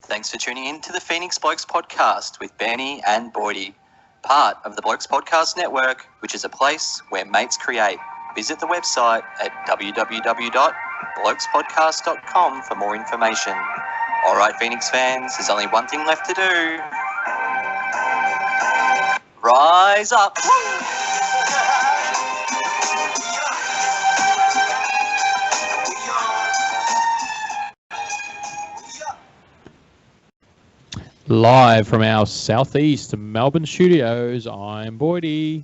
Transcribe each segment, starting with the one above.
Thanks for tuning in to the Phoenix Blokes podcast with Benny and Boydie, part of the Blokes Podcast Network, which is a place where mates create. Visit the website at www.blokespodcast.com for more information. All right, Phoenix fans, there's only one thing left to do. Rise up. Live from our southeast Melbourne studios, I'm Boydie.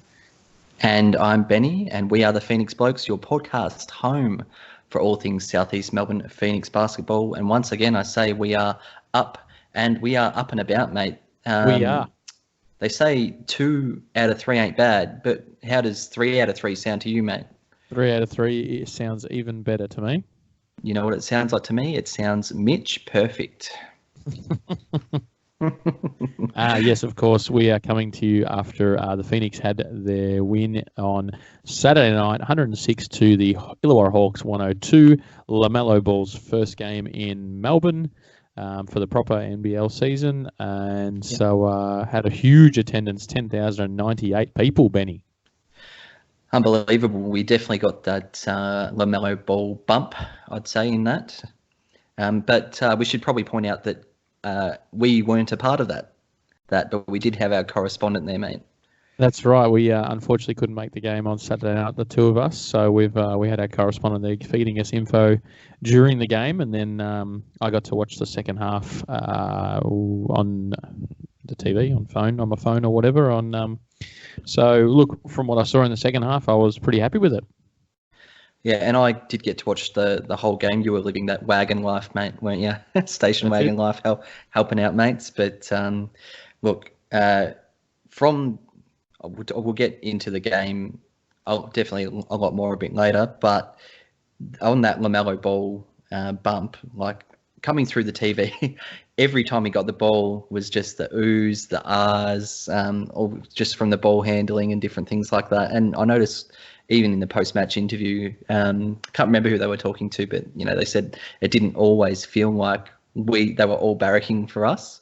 And I'm Benny, and we are the Phoenix Blokes, your podcast home for all things southeast Melbourne Phoenix basketball. And once again, I say we are up, and we are up and about, mate. We are. They say 2 out of 3 ain't bad, but how does 3 out of 3 sound to you, mate? 3 out of 3 sounds even better to me. You know what it sounds like to me? It sounds Mitch perfect. Yes, of course, we are coming to you after the Phoenix had their win on Saturday night, 106 to the Illawarra Hawks, 102. LaMelo Ball's first game in Melbourne for the proper NBL season, and so had a huge attendance, 10,098 people, Benny. Unbelievable. We definitely got that LaMelo Ball bump, I'd say, in that. But we should probably point out that we weren't a part of that, but we did have our correspondent there, mate. That's right. We unfortunately couldn't make the game on Saturday night, the two of us. So we had our correspondent there feeding us info during the game, and then I got to watch the second half on the TV, on my phone or whatever. So look, from what I saw in the second half, I was pretty happy with it. Yeah, and I did get to watch the whole game. You were living that wagon life, mate, weren't you? Station That's wagon it. life, helping out mates. But look, we'll get into the game. Definitely a lot more a bit later. But on that LaMelo Ball bump, like coming through the TV, every time he got the ball was just the oohs, the ahs, or just from the ball handling and different things like that. And I noticed, even in the post-match interview, can't remember who they were talking to, but they said it didn't always feel like they were all barracking for us.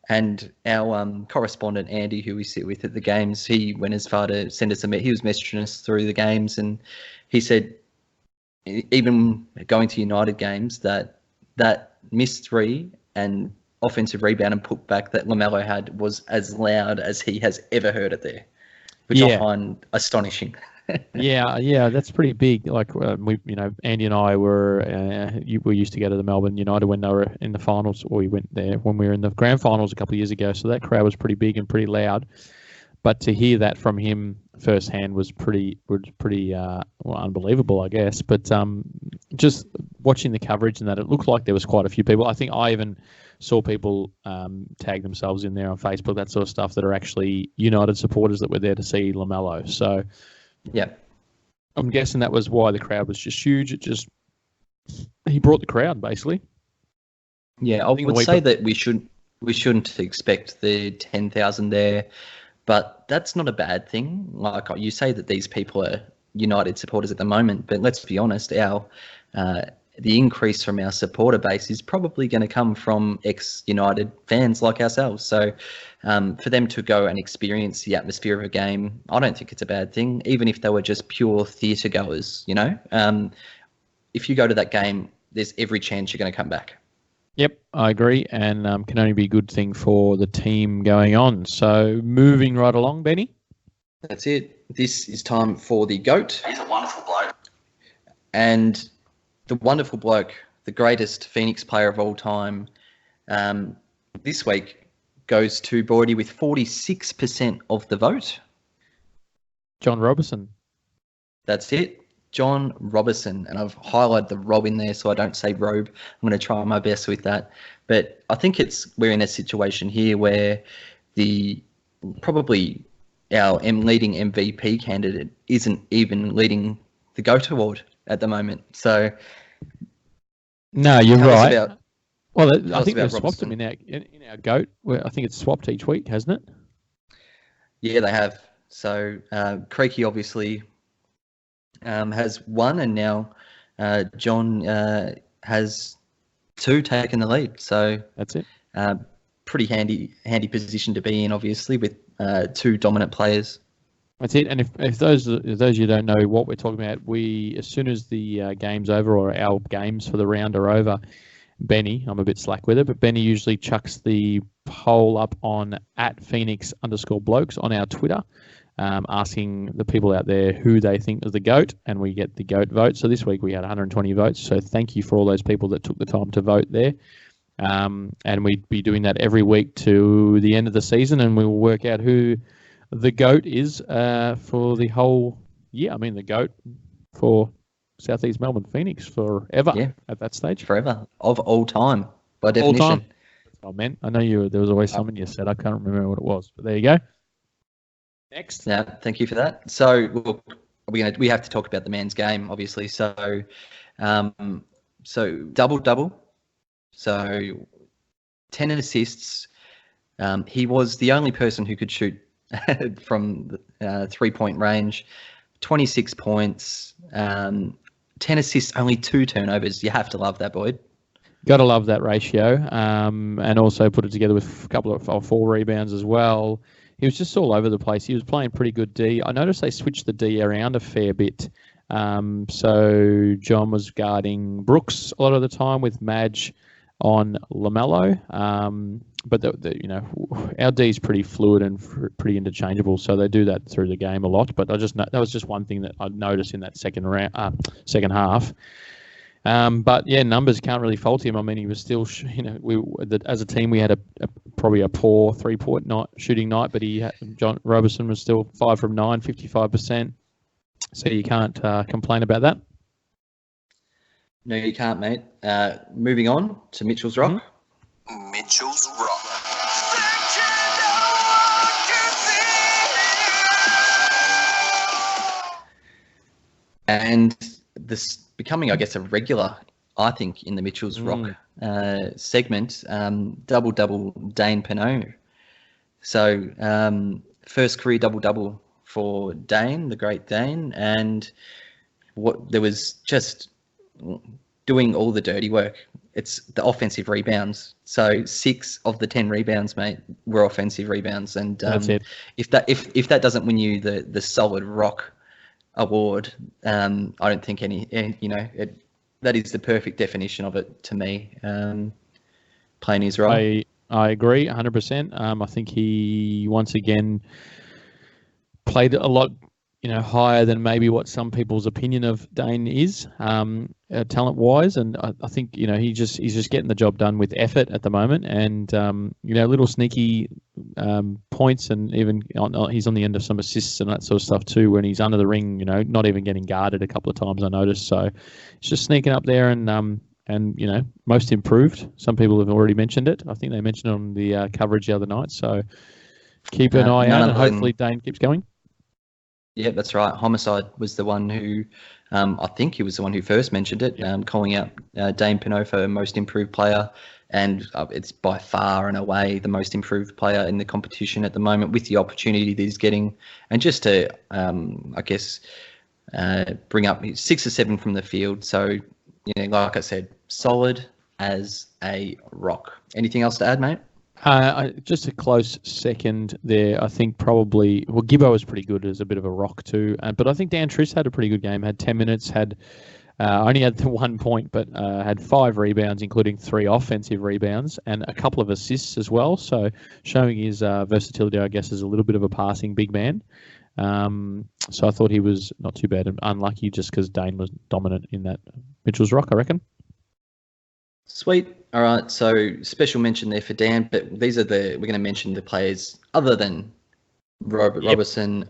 And our correspondent Andy, who we sit with at the games, he went as far to send us he was messaging us through the games, and he said, even going to United games, that missed three and offensive rebound and putback that LaMelo had was as loud as he has ever heard it there, which I find astonishing. Yeah, that's pretty big. Like Andy and I we used to go to the Melbourne United when they were in the finals, or we went there when we were in the grand finals a couple of years ago. So that crowd was pretty big and pretty loud. But to hear that from him firsthand was pretty unbelievable, I guess. But just watching the coverage and that, it looked like there was quite a few people. I think I even saw people tag themselves in there on Facebook, that sort of stuff, that are actually United supporters that were there to see LaMelo. So. Yeah, I'm guessing that was why the crowd was just huge. He brought the crowd, basically. Yeah, I would say that we shouldn't expect the 10,000 there, but that's not a bad thing. Like you say that these people are United supporters at the moment, but let's be honest, the increase from our supporter base is probably going to come from ex-United fans like ourselves. So for them to go and experience the atmosphere of a game, I don't think it's a bad thing, even if they were just pure theatre goers, If you go to that game, there's every chance you're going to come back. Yep, I agree, and can only be a good thing for the team going on. So moving right along, Benny. That's it. This is time for the GOAT. He's a wonderful bloke. And the wonderful bloke, the greatest Phoenix player of all time, this week goes to Boydie with 46% of the vote. John Robertson. That's it. John Robertson. And I've highlighted the Rob in there so I don't say Robe. I'm going to try my best with that. But I think we're in a situation here where probably our leading MVP candidate isn't even leading the GOAT award at the moment. So no, you're right. I think they've Robertson. swapped them in our GOAT. I think it's swapped each week, hasn't it? Yeah, they have. So Creaky obviously has won, and now John has 2 taking the lead. So That's it. Pretty handy position to be in, obviously, with 2 dominant players. That's it. And if those you don't know what we're talking about, we, as soon as the game's over, or our games for the round are over, Benny, I'm a bit slack with it, but Benny usually chucks the poll up on @Phoenix_Blokes on our Twitter, asking the people out there who they think is the GOAT, and we get the GOAT vote. So this week we had 120 votes. So thank you for all those people that took the time to vote there. And we'd be doing that every week to the end of the season, and we will work out who the GOAT is for the whole year. I mean, the GOAT for Southeast Melbourne Phoenix forever at that stage. Forever. Of all time, by definition. All time. Oh, man. I know there was always something you said. I can't remember what it was, but there you go. Next. Yeah, thank you for that. So we have to talk about the man's game, obviously. So double. So 10 assists. He was the only person who could shoot from the 3-point range. 26 points. 10 assists, only 2 turnovers. You have to love that, Boyd. Got to love that ratio. And also put it together with a couple of 4 rebounds as well. He was just all over the place. He was playing pretty good D. I noticed they switched the D around a fair bit. So John was guarding Brooks a lot of the time with Madge on LaMelo. But our D is pretty fluid and pretty interchangeable, so they do that through the game a lot. But that was just one thing that I noticed in that second half. But yeah, numbers can't really fault him. I mean, he was still, as a team we had probably a poor 3-point shooting night, but John Robertson was still 5 from 9, 55%. So you can't complain about that. No, you can't, mate. Moving on to Mitchell's Rock. Mm-hmm. Mitchell's Rock. And this becoming, I guess, a regular, I think, in the Mitchell's Rock segment, double-double Dane Pineau. So first career double-double for Dane, the great Dane, and there was just doing all the dirty work. It's the offensive rebounds. So 6 of the 10 rebounds, mate, were offensive rebounds. And that's it. If that doesn't win you the solid rock award, I don't think that is the perfect definition of it to me. Playing his role. I agree 100%. I think he once again played a lot higher than maybe what some people's opinion of Dane is, talent-wise, and I think he's just getting the job done with effort at the moment, and little sneaky points, and even he's on the end of some assists and that sort of stuff too. When he's under the ring, not even getting guarded a couple of times, I noticed. So he's just sneaking up there, and most improved. Some people have already mentioned it. I think they mentioned it on the coverage the other night. So keep an eye out, and hopefully Dane keeps going. Yeah, that's right. Homicide was the one who, I think he was the one who first mentioned it, calling out Dane Pineau for most improved player. And it's by far and away the most improved player in the competition at the moment, with the opportunity that he's getting. And just to, I guess, bring up 6 or 7 from the field. So, like I said, solid as a rock. Anything else to add, mate? Just a close second there. I think probably, Gibbo was pretty good as a bit of a rock too. But I think Dan Triss had a pretty good game. Had 10 minutes. Only had the 1 point, but had 5 rebounds, including 3 offensive rebounds and a couple of assists as well. So showing his versatility, I guess, as a little bit of a passing big man. So I thought he was not too bad, and unlucky just because Dane was dominant in that Mitchell's Rock, I reckon. Sweet. All right. So special mention there for Dan, but we're going to mention the players other than Robertson,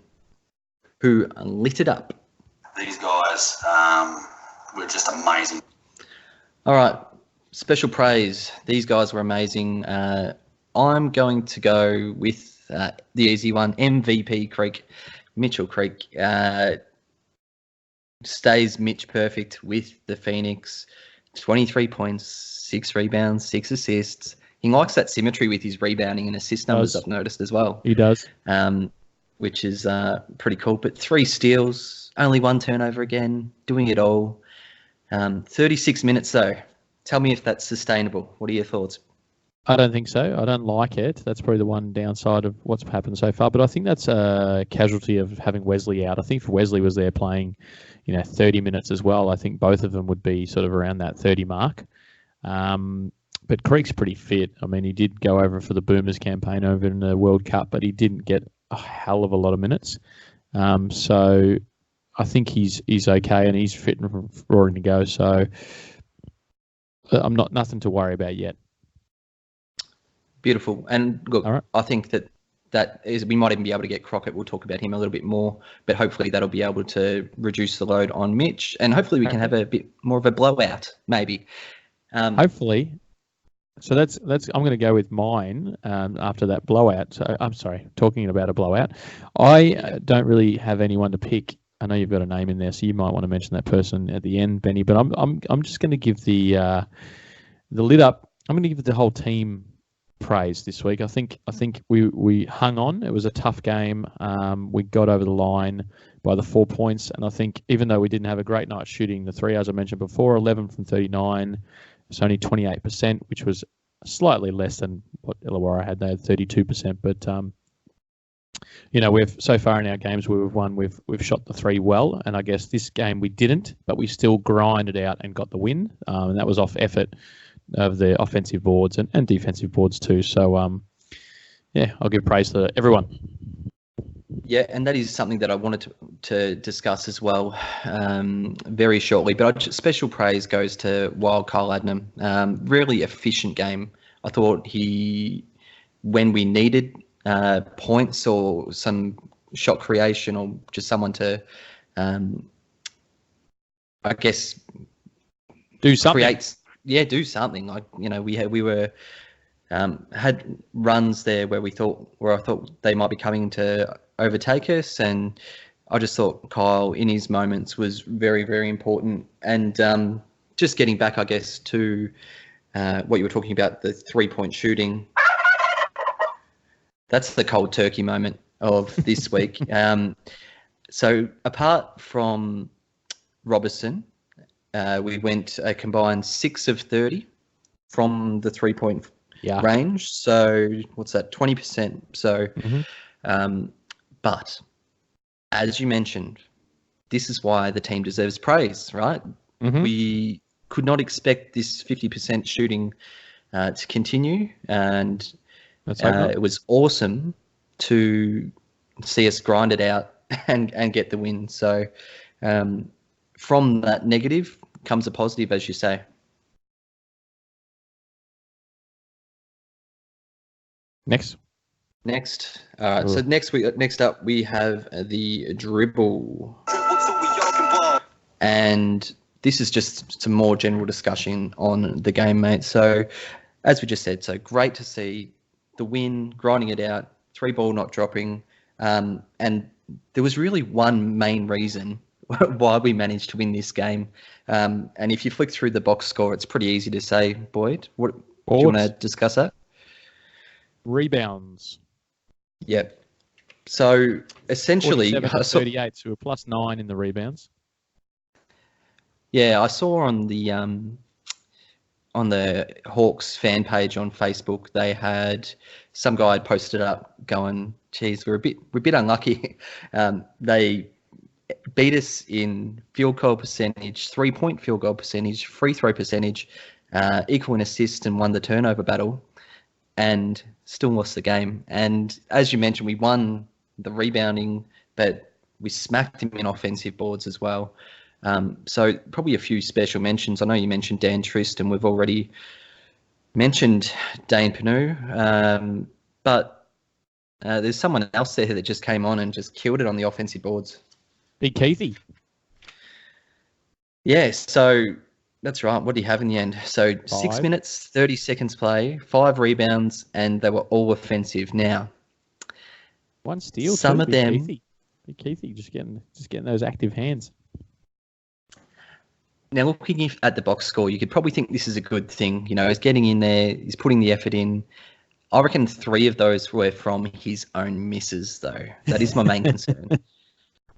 who lit it up. These guys were just amazing. All right. Special praise. These guys were amazing. I'm going to go with the easy one, MVP Creek, Mitchell Creek. Stays Mitch perfect with the Phoenix. 23 points, 6 rebounds, 6 assists. He likes that symmetry with his rebounding and assist numbers, I've noticed as well. He does. Which is pretty cool. But 3 steals, only 1 turnover again, doing it all. 36 minutes, though. Tell me if that's sustainable. What are your thoughts? I don't think so. I don't like it. That's probably the one downside of what's happened so far. But I think that's a casualty of having Wesley out. I think if Wesley was there playing, 30 minutes as well, I think both of them would be sort of around that 30 mark. But Creek's pretty fit. I mean, he did go over for the Boomers campaign over in the World Cup, but he didn't get a hell of a lot of minutes. So I think he's okay and he's fit and roaring to go. So I'm nothing to worry about yet. Beautiful. And look, right. I think that is, we might even be able to get Crockett. We'll talk about him a little bit more, but hopefully that'll be able to reduce the load on Mitch, and hopefully we can have a bit more of a blowout, maybe. Hopefully. So that's. I'm going to go with mine after that blowout. So I'm sorry, talking about a blowout. I don't really have anyone to pick. I know you've got a name in there, so you might want to mention that person at the end, Benny. But I'm just going to give the lid up. I'm going to give the whole team praise this week. I think we hung on. It was a tough game. We got over the line by the 4 points, and I think even though we didn't have a great night shooting, the three, as I mentioned before, 11 from 39. It's only 28%, which was slightly less than what Illawarra had. They had 32%, but we've so far in our games we've won, we've shot the three well, and I guess this game we didn't, but we still grinded out and got the win, and that was off effort of the offensive boards and defensive boards too. So I'll give praise to everyone. Yeah, and that is something that I wanted to discuss as well very shortly. But special praise goes to Wild Kyle Adnam. Really efficient game. I thought when we needed points or some shot creation or just someone to, I guess, do something. Do something. Like, we were had runs there where I thought they might be coming to overtake us, and I just thought Kyle in his moments was very, very important. And just getting back, I guess, to what you were talking about, the 3-point shooting. That's the cold turkey moment of this week. So apart from Robertson, we went a combined 6 of 30 from the 3-point range. So what's that? 20%. So, but as you mentioned, this is why the team deserves praise, right? Mm-hmm. We could not expect this 50% shooting to continue, and it was awesome to see us grind it out and get the win. So from that negative comes a positive, as you say. Next. All right. So next up we have the dribble, and this is just some more general discussion on the game, mate. So as we just said, so great to see the win, grinding it out, 3 ball not dropping, and there was really one main reason why we managed to win this game. And if you flick through the box score, it's pretty easy to say, Boyd. Do you want to discuss that? Rebounds. Yep. So essentially, 38, so we're +9 in the rebounds. Yeah, I saw on the Hawks fan page on Facebook, they had some guy had posted up going, "Geez, we're a bit unlucky." They beat us in field goal percentage, 3-point field goal percentage, free throw percentage, equal in assists, and won the turnover battle, and still lost the game. And as you mentioned, we won the rebounding, but we smacked him in offensive boards as well. So probably a few special mentions. I know you mentioned Dan Trist, and we've already mentioned Dane Panu, but there's someone else there that just came on and just killed it on the offensive boards. Big Keithy. Yeah, so that's right. What do you have in the end? So 6 minutes, 30 seconds play, 5 rebounds, and they were all offensive. Now, 1 steal. Some of them. Big Keithy just getting those active hands. Now, looking at the box score, you could probably think this is a good thing. He's getting in there, he's putting the effort in. I reckon 3 of those were from his own misses, though. That is my main concern.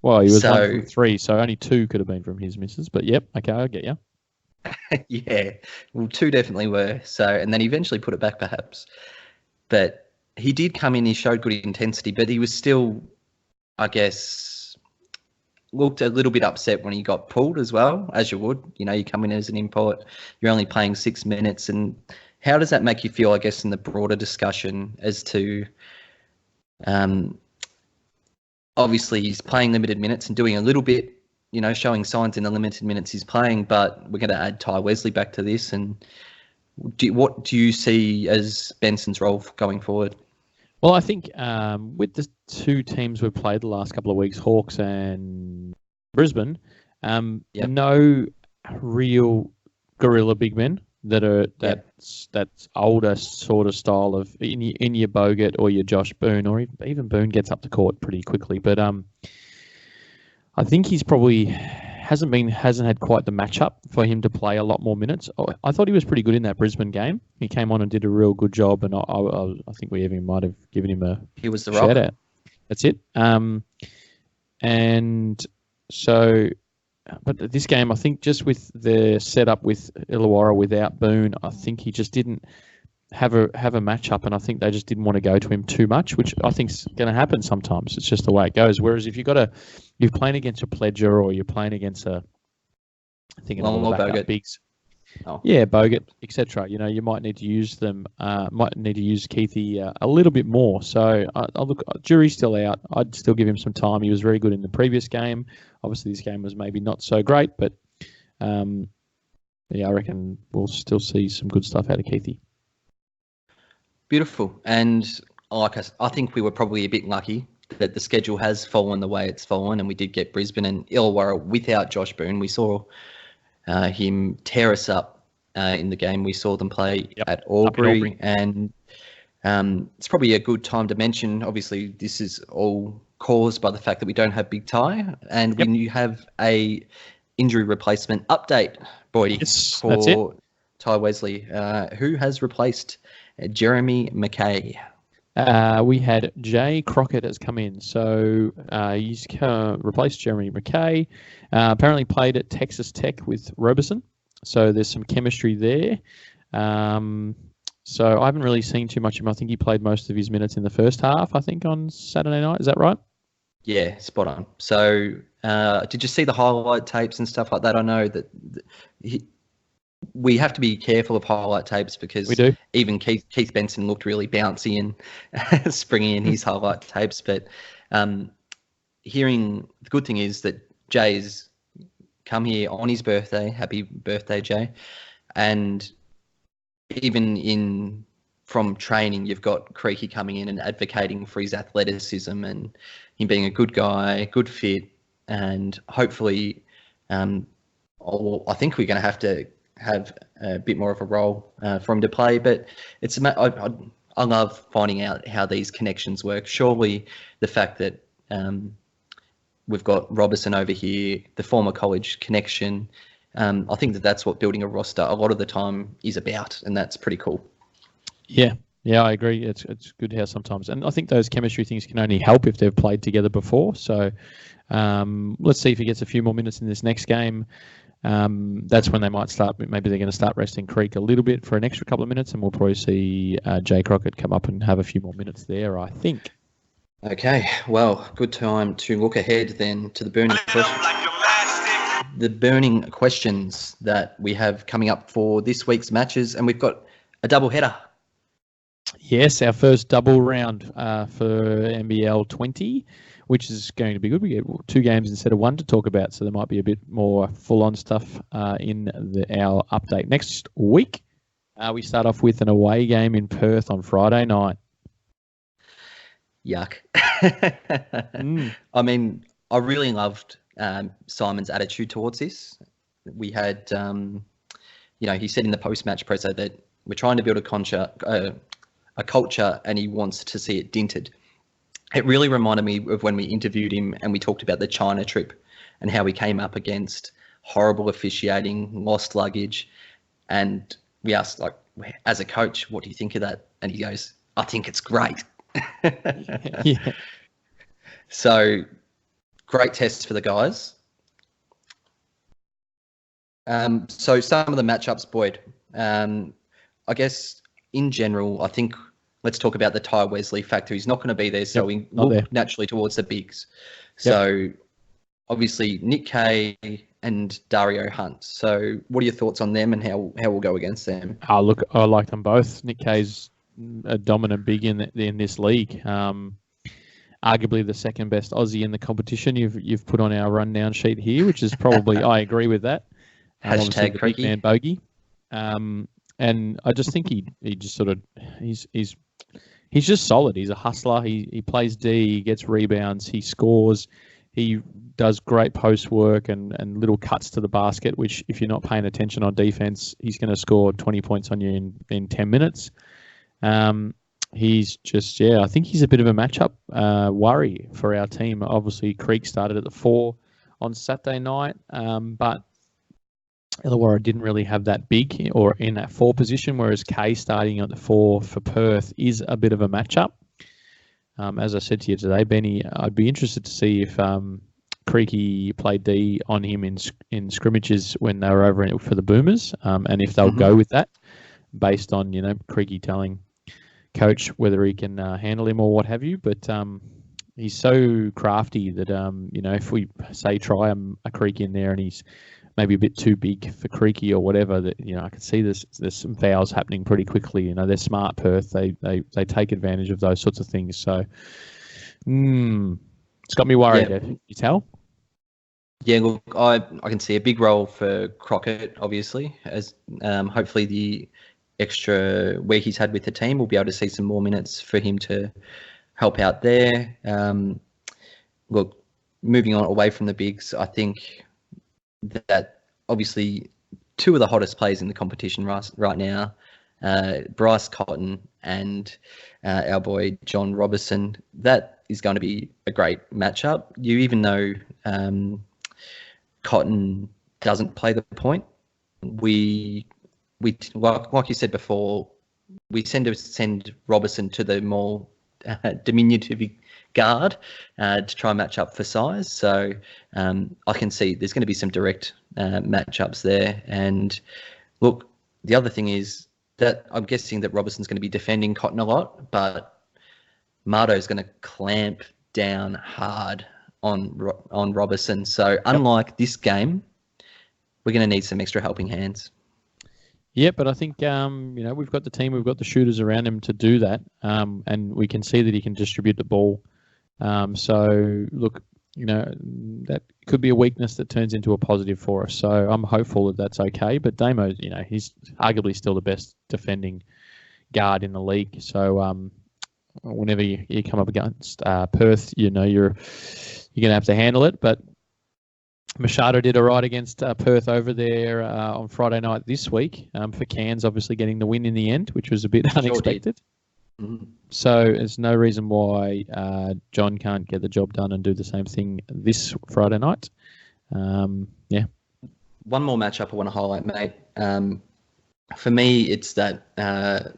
Well, he was 1 from 3, so only 2 could have been from his misses. But yep, okay, I get you. Yeah, well, 2 definitely were. So, and then he eventually put it back, perhaps. But he did come in. He showed good intensity, but he was still, I guess, looked a little bit upset when he got pulled as well, as you would. You come in as an import, you're only playing 6 minutes, and how does that make you feel? I guess in the broader discussion as to, obviously he's playing limited minutes and doing a little bit. Showing signs in the limited minutes he's playing, but we're going to add Ty Wesley back to this. And what do you see as Benson's role going forward? Well, I think with the 2 teams we've played the last couple of weeks, Hawks and Brisbane, no real gorilla big men that's older sort of style of in your Bogut or your Josh Boone, or even Boone gets up to court pretty quickly. But I think he's probably hasn't had quite the matchup for him to play a lot more minutes. I thought he was pretty good in that Brisbane game. He came on and did a real good job, and I think we even might have given him a shout out. That's it. And so, but this game, I think just with the setup with Illawarra without Boone, I think he just didn't have a matchup, and I think they just didn't want to go to him too much, which I think is going to happen sometimes. It's just the way it goes. Whereas if you're playing against a Pledger or you're playing against Bogut. Bigs, Bogut, etc. You might need to use them. Might need to use Keithy a little bit more. So I'll look. Jury's still out. I'd still give him some time. He was very good in the previous game. Obviously, this game was maybe not so great, but I reckon we'll still see some good stuff out of Keithy. Beautiful. And I think we were probably a bit lucky that the schedule has fallen the way it's fallen, and we did get Brisbane and Illawarra without Josh Boone. We saw him tear us up in the game. We saw them play at Albury, and it's probably a good time to mention, obviously, this is all caused by the fact that we don't have Big Ty, and when you have a injury replacement update, Boydie, for Ty Wesley, who has replaced Jeremy McKay. We had Jay Crockett has come in. So he's replaced Jeremy McKay. Apparently played at Texas Tech with Roberson. So there's some chemistry there. So I haven't really seen too much of him. I think he played most of his minutes in the first half, I think, on Saturday night. Is that right? Yeah, spot on. So did you see the highlight tapes and stuff like that? I know that we have to be careful of highlight tapes because we do. Even Keith Benson looked really bouncy and springy in his highlight tapes. But the good thing is that Jay's come here on his birthday. Happy birthday, Jay. And even from training, you've got Creaky coming in and advocating for his athleticism and him being a good guy, good fit, and hopefully I think we're going to have a bit more of a role for him to play. But I love finding out how these connections work. Surely the fact that we've got Robertson over here, the former college connection, I think that's what building a roster a lot of the time is about, and that's pretty cool. Yeah, I agree. It's good how sometimes, and I think those chemistry things can only help if they've played together before. So let's see if he gets a few more minutes in this next game. That's when they might start. Maybe they're going to start resting Creek a little bit for an extra couple of minutes, and we'll probably see Jay Crockett come up and have a few more minutes there, I think. Okay, well, good time to look ahead then to the burning questions that we have coming up for this week's matches, and we've got a double header. Yes, our first double round for NBL 20, which is going to be good. We get 2 games instead of 1 to talk about, so there might be a bit more full-on stuff in our update next week. We start off with an away game in Perth on Friday night. Yuck. I mean, I really loved Simon's attitude towards this. We had, he said in the post-match presser that we're trying to build a culture, and he wants to see it dinted. It really reminded me of when we interviewed him and we talked about the China trip and how we came up against horrible officiating, lost luggage, and we asked, like, as a coach, what do you think of that? And he goes, I think it's great. Yeah. So great test for the guys. So some of the matchups, Boyd. I guess in general, I think let's talk about the Ty Wesley factor. He's not going to be there, so we look naturally towards the bigs. So obviously Nick Kay and Dario Hunt. So what are your thoughts on them and how we'll go against them? Oh, look, I like them both. Nick Kay's a dominant big in this league. Arguably the second best Aussie in the competition. You've put on our rundown sheet here, which is probably I agree with that. Hashtag Benny and Boydie. And I just think he just sort of he's just solid. He's a hustler. He plays D. He gets rebounds. He scores. He does great post work and little cuts to the basket, which if you're not paying attention on defense, he's going to score 20 points on you in 10 minutes. He's just, I think he's a bit of a matchup worry for our team. Obviously, Creek started at the 4 on Saturday night, but Illawarra didn't really have that big or in that 4 position, whereas Kay starting at the 4 for Perth is a bit of a matchup. As I said to you today, Benny, I'd be interested to see if Creaky played D on him in scrimmages when they were over for the Boomers, and if they'll go with that based on, Creaky telling coach whether he can handle him or what have you. But he's so crafty that, if we say try a Creaky in there and he's maybe a bit too big for Creaky or whatever, that I can see there's some fouls happening pretty quickly. They're smart, Perth. They take advantage of those sorts of things. So it's got me worried. Yeah. You tell? Yeah, look, I can see a big role for Crockett, obviously, as hopefully the extra week he's had with the team, we'll be able to see some more minutes for him to help out there. Look, moving on away from the bigs, I think that obviously 2 of the hottest players in the competition right now, Bryce Cotton and our boy John Robertson, that is going to be a great matchup. Even though Cotton doesn't play the point, we like you said before, we tend to send Robertson to the more diminutive guard to try and match up for size. So I can see there's going to be some direct matchups there. And look, the other thing is that I'm guessing that Robertson's going to be defending Cotton a lot, but Mardo's going to clamp down hard on Robertson. So unlike this game, we're going to need some extra helping hands. Yeah, but I think, we've got the team, we've got the shooters around him to do that, and we can see that he can distribute the ball. So, look, that could be a weakness that turns into a positive for us. So I'm hopeful that that's okay. But Damo, he's arguably still the best defending guard in the league. So whenever you come up against Perth, you're going to have to handle it. But Machado did all right against Perth over there on Friday night this week for Cairns, obviously getting the win in the end, which was a bit unexpected. Mm-hmm. So there's no reason why John can't get the job done and do the same thing this Friday night. Yeah. One more matchup I want to highlight, mate. For me, it's that the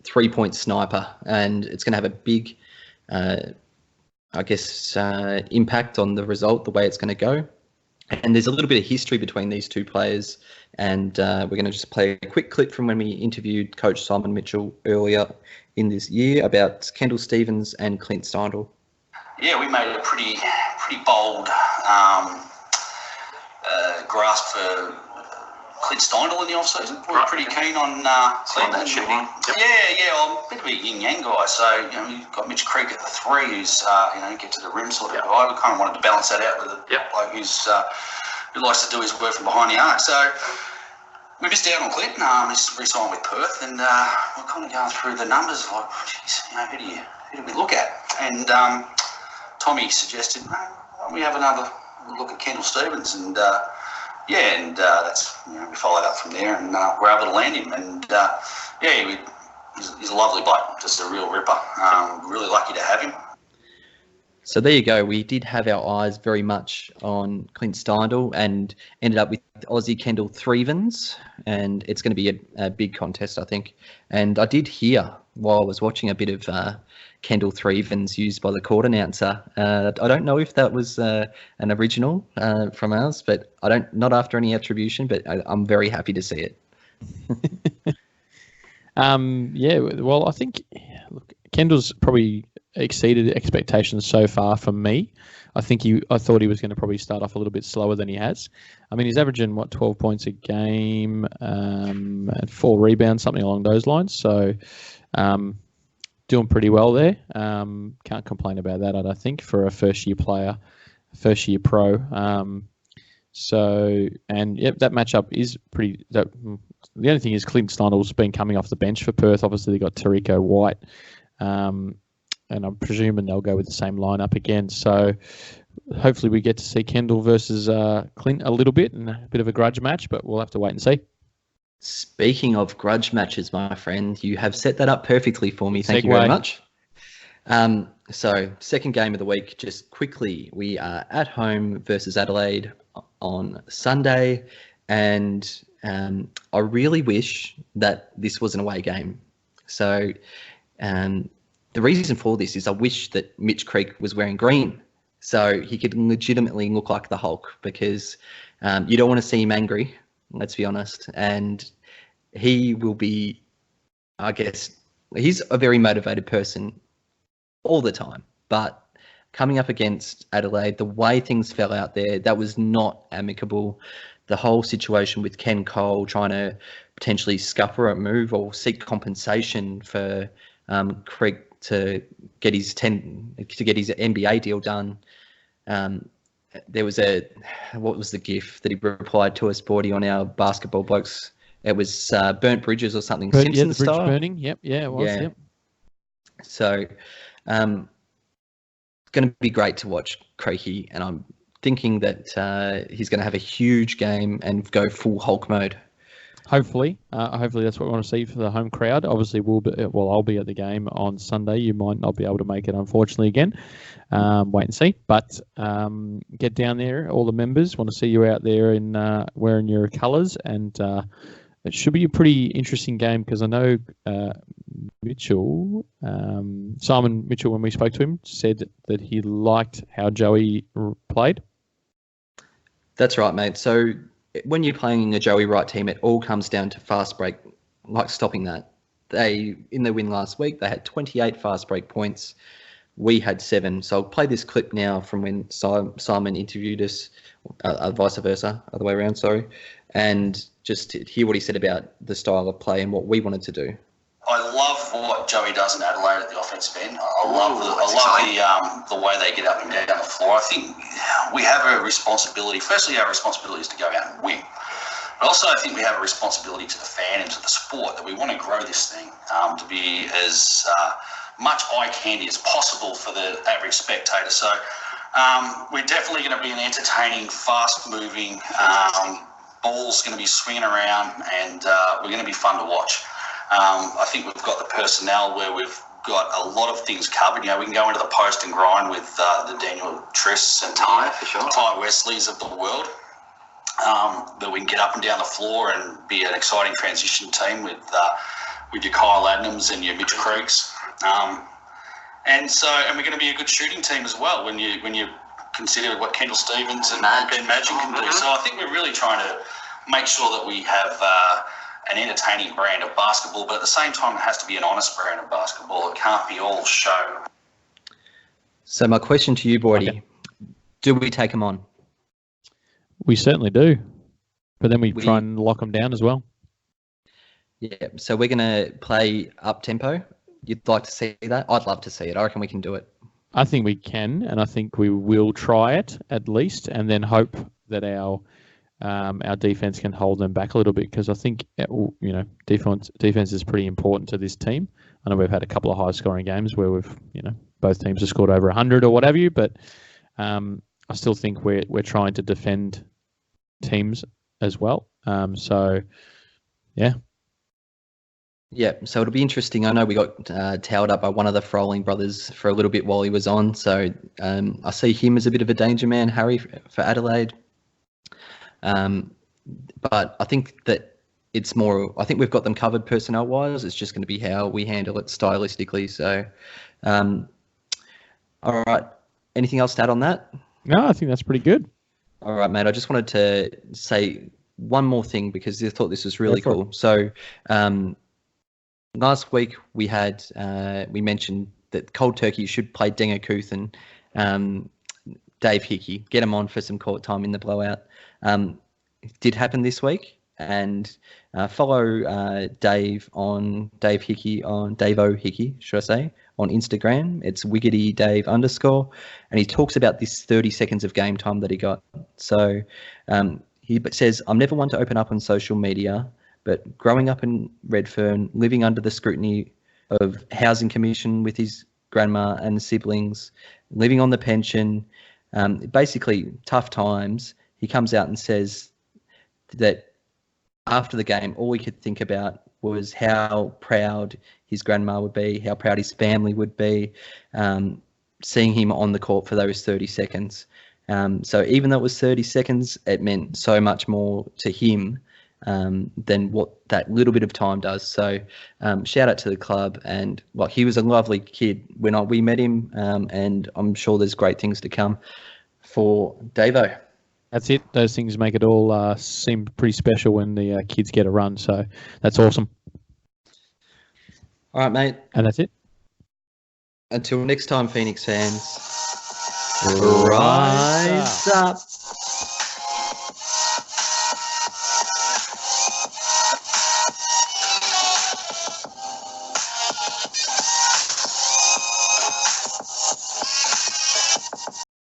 3-point sniper, and it's going to have a big, impact on the result, the way it's going to go. And there's a little bit of history between these 2 players, and we're going to just play a quick clip from when we interviewed Coach Simon Mitchell earlier in this year about Kendall Stevens and Clint Steindl. Yeah, we made a pretty bold grasp for Clint Steindl in the off-season. We were pretty keen on Clint. That shooting. Yeah, I'm a bit of a yin-yang guy. So, you've got Mitch Creek at the 3 who's, get to the rim sort of guy. We kind of wanted to balance that out with a bloke who likes to do his work from behind the arc. So we missed out on Clint. He's re-signed with Perth, and we're kind of going through the numbers like, geez, who do we look at? And Tommy suggested, we have another look at Kendall Stevens, and that's we followed up from there, and we're able to land him. And he's a lovely bloke, just a real ripper. Really lucky to have him. So there you go. We did have our eyes very much on Clint Steindl and ended up with Aussie Kendall Threvens, and it's going to be a big contest, I think. And I did hear while I was watching a bit of Kendall 3 evens used by the court announcer. I don't know if that was an original from ours, but not after any attribution, but I'm very happy to see it. Yeah, well, I think Kendall's probably exceeded expectations so far for me. I thought he was going to probably start off a little bit slower than he has. I mean, he's averaging 12 points a game, and 4 rebounds, something along those lines. So, doing pretty well there. Can't complain about that, I don't think, for a first-year player, first-year pro. That matchup is pretty. The only thing is Clint Steinel's been coming off the bench for Perth. Obviously, they got Tariko White, and I'm presuming they'll go with the same lineup again. So hopefully we get to see Kendall versus Clint a little bit, and a bit of a grudge match, but we'll have to wait and see. Speaking of grudge matches, my friend, you have set that up perfectly for me. Thank you very much. So second game of the week, just quickly, we are at home versus Adelaide on Sunday, and I really wish that this was an away game. So the reason for this is I wish that Mitch Creek was wearing green so he could legitimately look like the Hulk, because you don't want to see him angry, let's be honest. And he will be, I guess, he's a very motivated person all the time. But coming up against Adelaide, the way things fell out there, that was not amicable. The whole situation with Ken Cole trying to potentially scupper a move or seek compensation for Creek to get his NBA deal done. There was what was the GIF that he replied to us, Boydie, on our basketball blokes? It was burnt bridges or something. Simpsons the bridge style. Burning. Yep. Yeah, it was. Yeah. Yep. So, going to be great to watch Creaky, and I'm thinking that he's going to have a huge game and go full Hulk mode. Hopefully that's what we want to see for the home crowd. Obviously, I'll be at the game on Sunday. You might not be able to make it, unfortunately, again. Wait and see. But get down there. All the members want to see you out there in wearing your colours, and it should be a pretty interesting game, because I know Simon Mitchell, when we spoke to him, said that he liked how Joey played. That's right, mate. So when you're playing a Joey Wright team, it all comes down to fast break, like stopping that. In their win last week, they had 28 fast break points. We had 7. So I'll play this clip now from when Simon interviewed us, vice versa, other way around, sorry, and just to hear what he said about the style of play and what we wanted to do. I love what Joey does in Adelaide at the offensive end. I love the way they get up and down the floor. I think we have a responsibility. Firstly, our responsibility is to go out and win. But also, I think we have a responsibility to the fan and to the sport, that we want to grow this thing to be as much eye candy as possible for the average spectator. So we're definitely going to be an entertaining, fast-moving, ball's going to be swinging around, and we're going to be fun to watch. I think we've got the personnel where we've got a lot of things covered. You know, we can go into the post and grind with the Daniel Triss and Ty Wesleys of the world. That we can get up and down the floor and be an exciting transition team with your Kyle Adnams and your Mitch Creeks. And we're going to be a good shooting team as well when you consider what Kendall Stevens and Ben Madgen can do. So I think we're really trying to make sure that we have an entertaining brand of basketball, but at the same time, it has to be an honest brand of basketball. It can't be all show. So my question to you, Boydie, do we take them on? We certainly do, but then we try and lock them down as well. Yeah, so we're going to play up-tempo. You'd like to see that? I'd love to see it. I reckon we can do it. I think we can, and I think we will try it at least, and then hope that our defense can hold them back a little bit, because I think defense is pretty important to this team. I know we've had a couple of high-scoring games where both teams have scored over 100 or what have you, but I still think we're trying to defend teams as well. Yeah, so it'll be interesting. I know we got towed up by one of the Froling brothers for a little bit while he was on, so I see him as a bit of a danger man, Harry, for Adelaide. But I think that it's more. I think we've got them covered personnel wise. It's just going to be how we handle it stylistically. So, all right. Anything else to add on that? No, I think that's pretty good. All right, mate. I just wanted to say one more thing because I thought this was really cool. So, last week we had we mentioned that Cold Turkey should play Denga Kuth and Dave Hickey, get him on for some court time in the blowout. It did happen this week, and follow Dave Hickey on Dave-O Hickey, should I say, on Instagram. It's WiggityDave_, and he talks about this 30 seconds of game time that he got. So he says, I'm never one to open up on social media, but growing up in Redfern, living under the scrutiny of Housing Commission with his grandma and siblings, living on the pension, basically tough times, he comes out and says that after the game, all he could think about was how proud his grandma would be, how proud his family would be, seeing him on the court for those 30 seconds. So even though it was 30 seconds, it meant so much more to him than what that little bit of time does. So shout out to the club, and he was a lovely kid when we met him, and I'm sure there's great things to come for Davo. That's it. Those things make it all seem pretty special when the kids get a run. So that's awesome. All right, mate. And that's it. Until next time, Phoenix fans, rise up.